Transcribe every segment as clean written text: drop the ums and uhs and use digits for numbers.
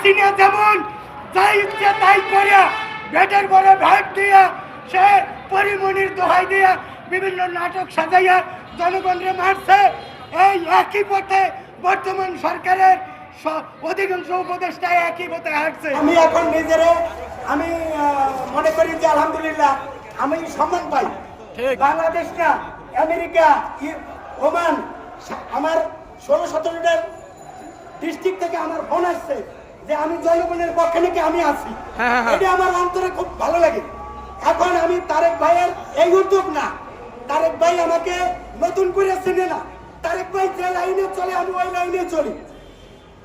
হাসিনা যেমন যা ইচ্ছে তাই করে ভেটের বড় ভেট দিয়া সে পরিমণির দোহাই দিয়া বিভিন্ন নাটক সাজাইয়া জনগণকে মারছে। এই একই পথে বর্তমান সরকারের অধিকাংশ উপদেষ্টা একই পথে হাঁটছে। আমি এখন নিজেরে আমি মনে করি যে আলহামদুলিল্লাহ আমি সম্মান পাই। বাংলাদেশ না আমেরিকা ওমান আমার 16-17টা ডিস্ট্রিক্ট থেকে আমার ফোন আসছে যে আমি জনগণের পক্ষে নাকি আমি আছি। এটা আমার অন্তরে খুব ভালো লাগে। এখন আমি তারেক ভাইয়ের এই উদ্যোগ না, তারেক ভাই আমাকে নতুন করে চেনে না। তারেক ভাই যে লাইনে চলে আমি ওই লাইনে চলি।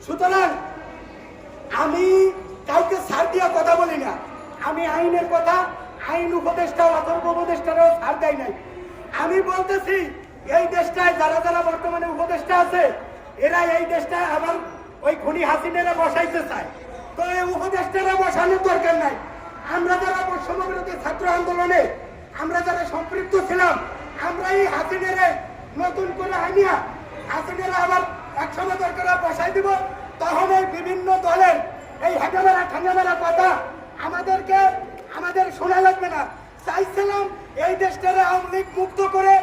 সুতরাং আমি কাউকে ছাড় দিয়া কথা বলি না। আমি আইনের কথা আইন উপদেষ্টাও অথর্ব উপদেষ্টারাও ছাড় দেয় নাই। আমি বলতেছি এই দেশটায় যারা যারা বর্তমানে উপদেষ্টা আছে এরা এই দেশটায় আবার ওই খুনি হাসিনারা বসাইতে চায়। তো এই উপদেষ্টারা বসানোর দরকার নাই। আমরা যারা বৈষম্য বিরোধী ছাত্র আন্দোলনে আমরা যারা সম্পৃক্ত ছিলাম আমরা এই হাসিনারে নতুন করে আনিয়া হাসিনারা আবার একসময় দরকার বসাই দিব। তখন এই বিভিন্ন দলের এই হেঁটামেরা ঠান্ডামেরা কথা আমাদের শোনা লাগবে না। চাইছিলাম এই দেশটারে আওয়ামী লীগ মুক্ত করে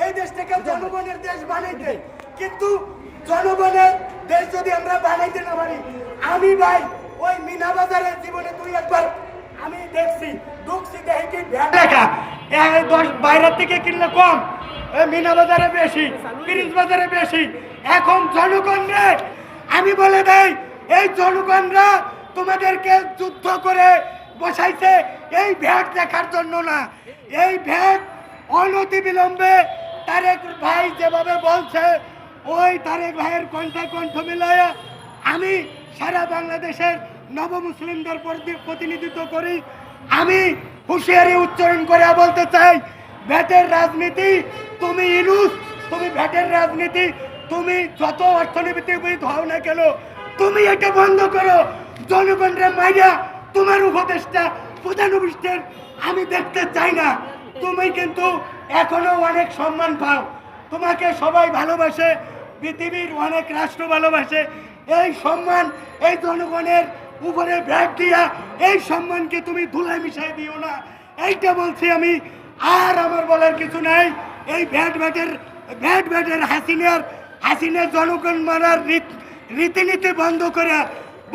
এই দেশটাকে জনগণের দেশ বানাইতে, কিন্তু জনগণের দেশ যদি আমরা বানাইতে না পারি, আমি ভাই ওই মিনা বাজারের জীবনে তুই একবার আমি দেখছি ঢুকছি দেখি লেখা 10 বাইরের থেকে কিনলে কম, মিনা বাজারে বেশি, পিরিজ বাজারে বেশি। এখন জনগণরে আমি বলে দেই এই জনগণরা তোমাদেরকে যুদ্ধ করে বসাইছে এই ভ্যাট দেখার জন্য না। এই ভ্যাট অনতি বিলম্বে তারেক ভাই যেভাবে বলছে ওই তারেক ভাইয়ের কণ্ঠে কণ্ঠ মিলাইয়া আমি সারা বাংলাদেশের নব মুসলিমদের প্রতিনিধিত্ব করি। আমি হুঁশিয়ারি উচ্চারণ করে বলতে চাই, ভ্যাটের রাজনীতি তুমি ইনুস, তুমি ভ্যাটের রাজনীতি তুমি যত অর্থনীতিবিদ হও না কেন তুমি এটা বন্ধ করো। জনগণের মাইয়া তোমার উপদেষ্টা প্রধান উপদেষ্টার আমি দেখতে চাই না। তুমি কিন্তু এখনো অনেক সম্মান পাও, তোমাকে সবাই ভালোবাসে, পৃথিবীর অনেক রাষ্ট্র ভালোবাসে। এই সম্মান এই জনগণের উপরে ভ্যাট দিয়া এই সম্মানকে তুমি ধুলায় মিশাই দিও না, এইটা বলছি আমি। আর আমার বলার কিছু নাই। এই ভ্যাটের হাসিনার জনগণ মারার রীতিনীতি বন্ধ করে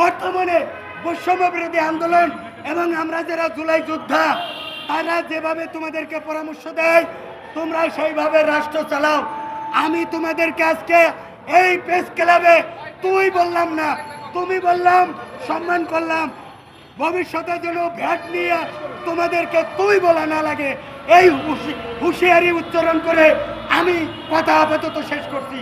বর্তমানে বৈষম্য বিরোধী আন্দোলন এবং আমরা যারা জুলাই যোদ্ধা তারা যেভাবে তোমাদেরকে পরামর্শ দেয় তোমরা সেইভাবে রাষ্ট্র চালাও। আমি তোমাদেরকে আজকে এই প্রেস ক্লাবে তুই বললাম না, তুমি বললাম, সম্মান করলাম। ভবিষ্যতে যেন ভ্যাট নিয়ে তোমাদেরকে তুই বলা না লাগে, এই হুঁশিয়ারি উচ্চারণ করে আমি কথা আপাতত শেষ করছি।